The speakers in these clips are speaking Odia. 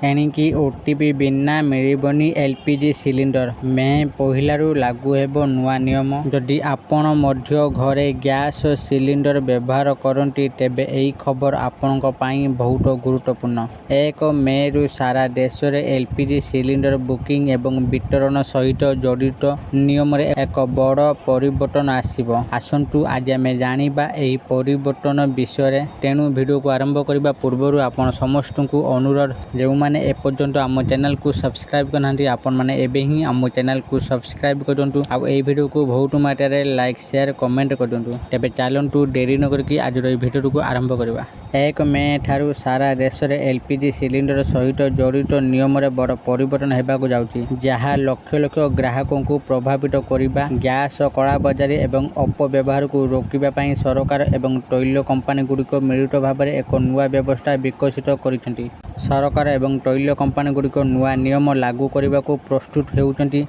ଏଣିକି ଓଟିପି ବିନା ମିଳିବନି ଏଲପିଜି ସିଲିଣ୍ଡର। ମେ 1ରୁ ଲାଗୁ ହେବ ନୂଆ ନିୟମ। ଯଦି ଆପଣ ମଧ୍ୟ ଘରେ ଗ୍ୟାସ୍ ସିଲିଣ୍ଡର ବ୍ୟବହାର କରନ୍ତି ତେବେ ଏହି ଖବର ଆପଣଙ୍କ ପାଇଁ ବହୁତ ଗୁରୁତ୍ୱପୂର୍ଣ୍ଣ। 1 ମେରୁ ସାରା ଦେଶରେ ଏଲପିଜି ସିଲିଣ୍ଡର ବୁକିଂ ଏବଂ ବିତରଣ ସହିତ ଜଡ଼ିତ ନିୟମରେ ଏକ ବଡ଼ ପରିବର୍ତ୍ତନ ଆସିବ। ଆସନ୍ତୁ ଆଜି ଆମେ ଜାଣିବା ଏହି ପରିବର୍ତ୍ତନ ବିଷୟରେ। ତେଣୁ ଭିଡ଼ିଓକୁ ଆରମ୍ଭ କରିବା ପୂର୍ବରୁ ଆପଣ ସମସ୍ତଙ୍କୁ ଅନୁରୋଧ, ଯେଉଁମାନେ ଏପର୍ଯ୍ୟନ୍ତ ଆମ ଚ୍ୟାନେଲକୁ ସବସ୍କ୍ରାଇବ୍ କରିନାହାନ୍ତି ଆପଣମାନେ ଏବେ ହିଁ ଆମ ଚ୍ୟାନେଲକୁ ସବସ୍କ୍ରାଇବ୍ କରନ୍ତୁ ଆଉ ଏହି ଭିଡ଼ିଓକୁ ବହୁତ ମାତ୍ରାରେ ଲାଇକ୍, ସେୟାର, କମେଣ୍ଟ କରନ୍ତୁ। ତେବେ ଚାଲନ୍ତୁ ଡେରି ନ କରିକି ଆଜିର ଏହି ଭିଡ଼ିଓକୁ ଆରମ୍ଭ କରିବା। 1 ମେ ଠାରୁ ସାରା ଦେଶରେ ଏଲପିଜି ସିଲିଣ୍ଡର ସହିତ ଜଡ଼ିତ ନିୟମରେ ବଡ଼ ପରିବର୍ତ୍ତନ ହେବାକୁ ଯାଉଛି, ଯାହା ଲକ୍ଷ ଲକ୍ଷ ଗ୍ରାହକଙ୍କୁ ପ୍ରଭାବିତ କରିବା। ଗ୍ୟାସ୍ କଳାବଜାରୀ ଏବଂ ଅପବ୍ୟବହାରକୁ ରୋକିବା ପାଇଁ ସରକାର ଏବଂ ତୈଳ କମ୍ପାନୀଗୁଡ଼ିକ ମିଳିତ ଭାବରେ ଏକ ନୂଆ ବ୍ୟବସ୍ଥା ବିକଶିତ କରିଛନ୍ତି। ସରକାର ଏବଂ ତୈଳ କମ୍ପାନୀଗୁଡ଼ିକ ନୂଆ ନିୟମ ଲାଗୁ କରିବାକୁ ପ୍ରସ୍ତୁତ ହେଉଛନ୍ତି,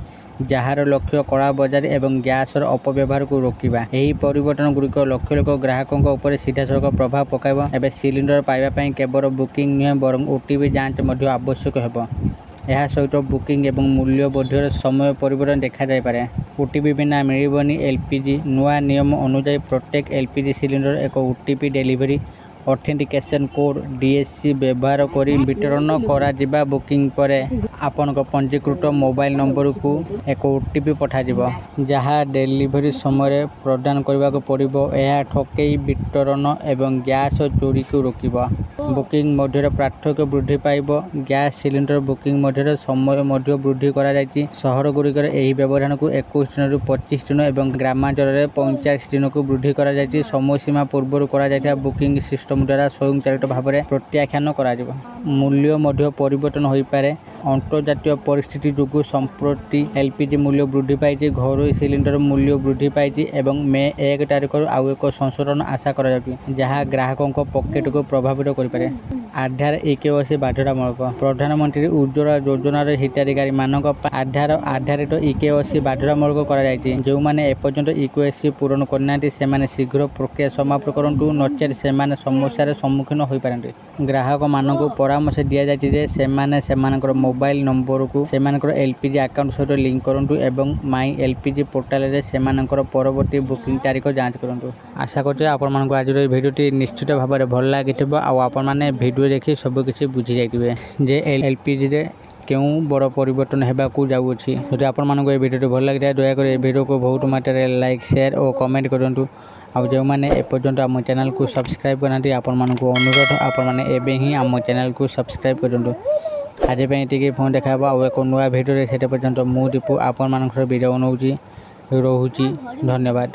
ଯାହାର ଲକ୍ଷ୍ୟ କଳାବଜାରୀ ଏବଂ ଗ୍ୟାସ୍ର ଅପବ୍ୟବହାରକୁ ରୋକିବା। ଏହି ପରିବର୍ତ୍ତନଗୁଡ଼ିକ ଲକ୍ଷ ଲକ୍ଷ ଗ୍ରାହକଙ୍କ ଉପରେ ସିଧାସଳଖ ପ୍ରଭାବ ପକାଇବ। ଏବେ ସିଲିଣ୍ଡର ପାଇବା ପାଇଁ କେବଳ ବୁକିଂ ନୁହେଁ ବରଂ ଓଟିପି ଯାଞ୍ଚ ମଧ୍ୟ ଆବଶ୍ୟକ ହେବ। ଏହା ସହିତ ବୁକିଂ ଏବଂ ମୂଲ୍ୟ ମଧ୍ୟରେ ସମୟ ପରିବର୍ତ୍ତନ ଦେଖାଯାଇପାରେ। ଓଟିପି ବିନା ମିଳିବନି ଏଲପିଜି। ନୂଆ ନିୟମ ଅନୁଯାୟୀ ପ୍ରତ୍ୟେକ ଏଲପିଜି ସିଲିଣ୍ଡର ଏକ OTP delivery authentication code (DSC) ବ୍ୟବହାର କରି ବିତରଣ କରାଯିବ। ବୁକିଂ ପରେ ଆପଣଙ୍କ ପଞ୍ଜୀକୃତ ମୋବାଇଲ ନମ୍ବରକୁ ଏକ ଓଟିପି ପଠାଯିବ, ଯାହା ଡେଲିଭରି ସମୟରେ ପ୍ରଦାନ କରିବାକୁ ପଡ଼ିବ। ଏହା ଠକେଇ, ବିତରଣ ଏବଂ ଗ୍ୟାସ୍ ଚୋରିକୁ ରୋକିବ। ବୁକିଂ ମଧ୍ୟରେ ପାର୍ଥକ୍ୟ ବୃଦ୍ଧି ପାଇବ। ଗ୍ୟାସ୍ ସିଲିଣ୍ଡର ବୁକିଂ ମଧ୍ୟରେ ସମୟ ମଧ୍ୟ ବୃଦ୍ଧି କରାଯାଇଛି। ସହରଗୁଡ଼ିକରେ ଏହି ବ୍ୟବଧାନକୁ 21 ଦିନରୁ 25 ଦିନ ଏବଂ ଗ୍ରାମାଞ୍ଚଳରେ 45 ଦିନକୁ ବୃଦ୍ଧି କରାଯାଇଛି। ସମୟସୀମା ପୂର୍ବରୁ କରାଯାଇଥିବା ବୁକିଂ ସିଷ୍ଟମ ଦ୍ୱାରା ସ୍ୱୟଂଚାଳିତ ଭାବରେ ପ୍ରତ୍ୟାଖ୍ୟାନ କରାଯିବ। ମୂଲ୍ୟ ମଧ୍ୟ ପରିବର୍ତ୍ତନ ହୋଇପାରେ। ଅନ୍ତର୍ଜାତୀୟ ପରିସ୍ଥିତି ଯୋଗୁଁ ସମ୍ପ୍ରତି ଏଲପିଜି ମୂଲ୍ୟ ବୃଦ୍ଧି ପାଇଛି। ଘରୋଇ ସିଲିଣ୍ଡର ମୂଲ୍ୟ ବୃଦ୍ଧି ପାଇଛି ଏବଂ ମେ 1 ତାରିଖରୁ ଆଉ ଏକ ସଂଶୋଧନ ଆଶା କରାଯାଉଛି, ଯାହା ଗ୍ରାହକଙ୍କ ପକେଟକୁ ପ୍ରଭାବିତ କରିପାରେ। ଆଧାର ଇକେୱାଇସି ବାଧ୍ୟତାମୂଳକ। ପ୍ରଧାନମନ୍ତ୍ରୀ ଉଜ୍ଜ୍ୱଳା ଯୋଜନାର ହିତାଧିକାରୀମାନଙ୍କ ପାଇଁ ଆଧାର ଆଧାରିତ ଇକେୱାଇସି ବାଧ୍ୟତାମୂଳକ କରାଯାଇଛି। ଯେଉଁମାନେ ଏପର୍ଯ୍ୟନ୍ତ ଇକେୱାଇସି ପୂରଣ କରିନାହାନ୍ତି ସେମାନେ ଶୀଘ୍ର ପ୍ରକ୍ରିୟା ସମାପ୍ତ କରନ୍ତୁ, ନଚେତ୍ ସେମାନେ ସମସ୍ୟାର ସମ୍ମୁଖୀନ ହୋଇପାରନ୍ତି। ଗ୍ରାହକମାନଙ୍କୁ ପରାମର୍ଶ ଦିଆଯାଇଛି ଯେ ସେମାନେ ସେମାନଙ୍କର ମୋବାଇଲ ନମ୍ବରକୁ ସେମାନଙ୍କର ଏଲପିଜି ଆକାଉଣ୍ଟ ସହିତ ଲିଙ୍କ କରନ୍ତୁ ଏବଂ ମାଇ ଏଲପିଜି ପୋର୍ଟାଲରେ ସେମାନଙ୍କର ପରବର୍ତ୍ତୀ ବୁକିଂ ତାରିଖ ଯାଞ୍ଚ କରନ୍ତୁ। ଆଶା କରୁଛି ଆପଣମାନଙ୍କୁ ଆଜିର ଏହି ଭିଡ଼ିଓଟି ନିଶ୍ଚିତ ଭାବରେ ଭଲ ଲାଗିଥିବ ଆଉ ଆପଣମାନେ ଭିଡ଼ିଓ ଦେଖି ସବୁକିଛି ବୁଝିଯାଇଥିବେ ଯେ ଏଲପିଜିରେ କେଉଁ ବଡ଼ ପରିବର୍ତ୍ତନ ହେବାକୁ ଯାଉଅଛି। ଯଦି ଆପଣମାନଙ୍କୁ ଏହି ଭିଡ଼ିଓଟି ଭଲ ଲାଗିଥାଏ ଦୟାକରି ଏହି ଭିଡ଼ିଓକୁ ବହୁତ ମାତ୍ରାରେ ଲାଇକ୍, ସେୟାର ଓ କମେଣ୍ଟ କରନ୍ତୁ। ଆଉ ଯେଉଁମାନେ ଏପର୍ଯ୍ୟନ୍ତ ଆମ ଚ୍ୟାନେଲକୁ ସବସ୍କ୍ରାଇବ୍ କରିନାହାନ୍ତି ଆପଣମାନଙ୍କୁ ଅନୁରୋଧ, ଆପଣମାନେ ଏବେ ହିଁ ଆମ ଚ୍ୟାନେଲକୁ ସବସ୍କ୍ରାଇବ୍ କରନ୍ତୁ। ଆଜି ପାଇଁ ଏତିକି। ଫୋନ୍ ଦେଖା ହେବ ଆଉ ଏକ ନୂଆ ଭିଡ଼ିଓରେ। ସେଟା ପର୍ଯ୍ୟନ୍ତ ମୁଁ ଦୀପୁ ଆପଣମାନଙ୍କର ବିଦାୟ ନେଉଛି। ରହୁଛି। ଧନ୍ୟବାଦ।